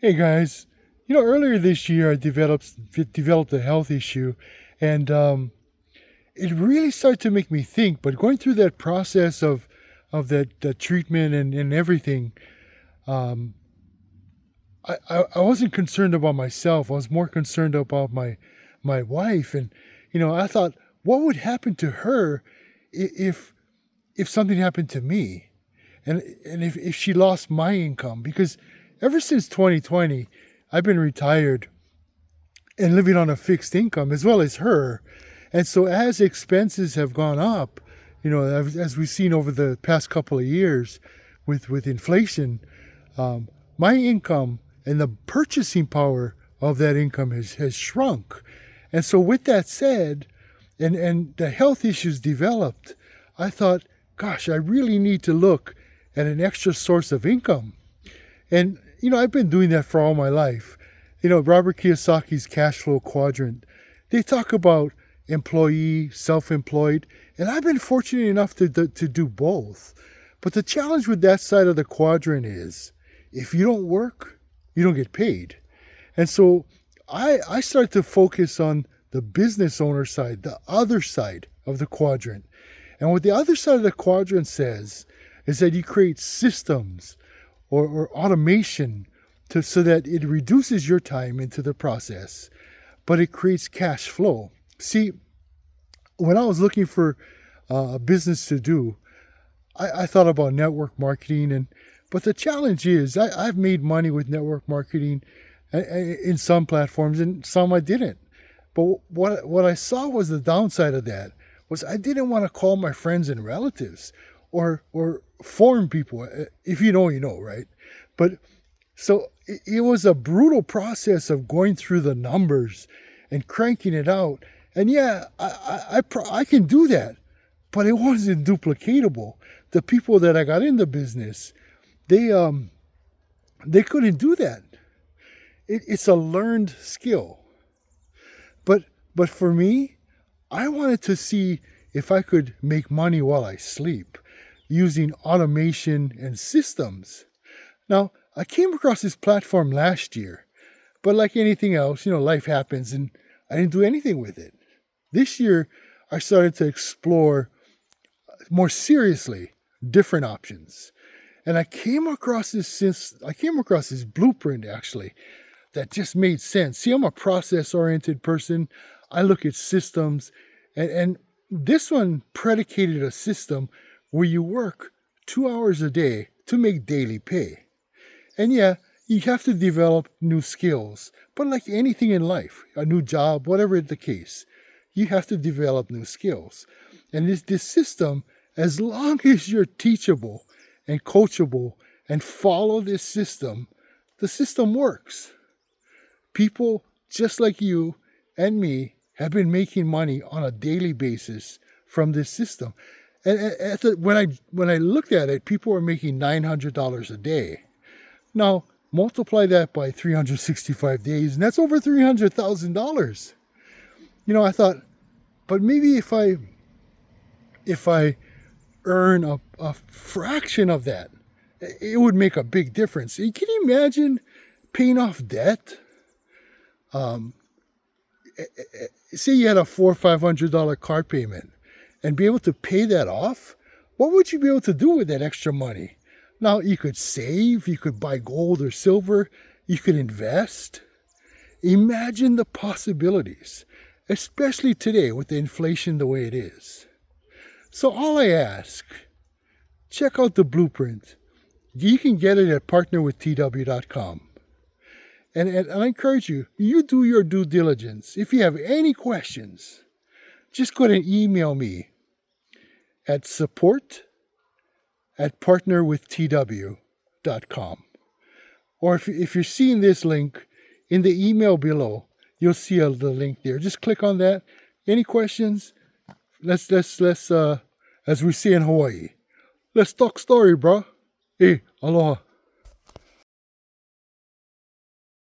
Hey guys, earlier this year I developed a health issue, and it really started to make me think. But going through that process of that treatment and everything, um, I wasn't concerned about myself. I was more concerned about my wife, and I thought, what would happen to her if something happened to me, and if she lost my income? Because ever since 2020, I've been retired and living on a fixed income as well as her. And so as expenses have gone up, as we've seen over the past couple of years with inflation, my income and the purchasing power of that income has shrunk. And so with that said, and the health issues developed, I thought, gosh, I really need to look at an extra source of income. And, I've been doing that for all my life. Robert Kiyosaki's cash flow quadrant, they talk about employee, self-employed, and I've been fortunate enough to do both. But the challenge with that side of the quadrant is if you don't work, you don't get paid. And so I started to focus on the business owner side, the other side of the quadrant. And what the other side of the quadrant says is that you create systems or automation so that it reduces your time into the process, but it creates cash flow. See, when I was looking for a business to do, I thought about network marketing, but the challenge is I've made money with network marketing in some platforms and some I didn't. But what I saw was the downside of that was I didn't want to call my friends and relatives or foreign people. If you know, you know, right? But so it was a brutal process of going through the numbers and cranking it out. And yeah, I can do that, but it wasn't duplicatable. The people that I got in the business, they couldn't do that. It's a learned skill. But for me, I wanted to see if I could make money while I sleep using automation and systems. Now, I came across this platform last year, but like anything else, life happens and I didn't do anything with it. This year, I started to explore more seriously different options. And I came across this blueprint actually that just made sense. See, I'm a process oriented person. I look at systems, and this one predicated a system where you work 2 hours a day to make daily pay. And yeah, you have to develop new skills, but like anything in life, a new job, whatever the case, you have to develop new skills. And this system, as long as you're teachable and coachable and follow this system, the system works. People just like you and me have been making money on a daily basis from this system. And when I looked at it, people were making $900 a day. Now multiply that by 365 days, and that's over $300,000. I thought, but maybe if I earn a fraction of that, it would make a big difference. Can you imagine paying off debt? Say you had a $400 or $500 car payment and be able to pay that off. What would you be able to do with that extra money? Now, you could save, you could buy gold or silver, you could invest. Imagine the possibilities, especially today with the inflation the way it is. So all I ask, check out the blueprint. You can get it at partnerwithtw.com. And I encourage you, you do your due diligence. If you have any questions, just go ahead and email me at support@partnerwithtw.com. Or if you're seeing this link in the email below, you'll see the link there. Just click on that. Any questions? Let's as we say in Hawaii, let's talk story, bro. Hey, aloha.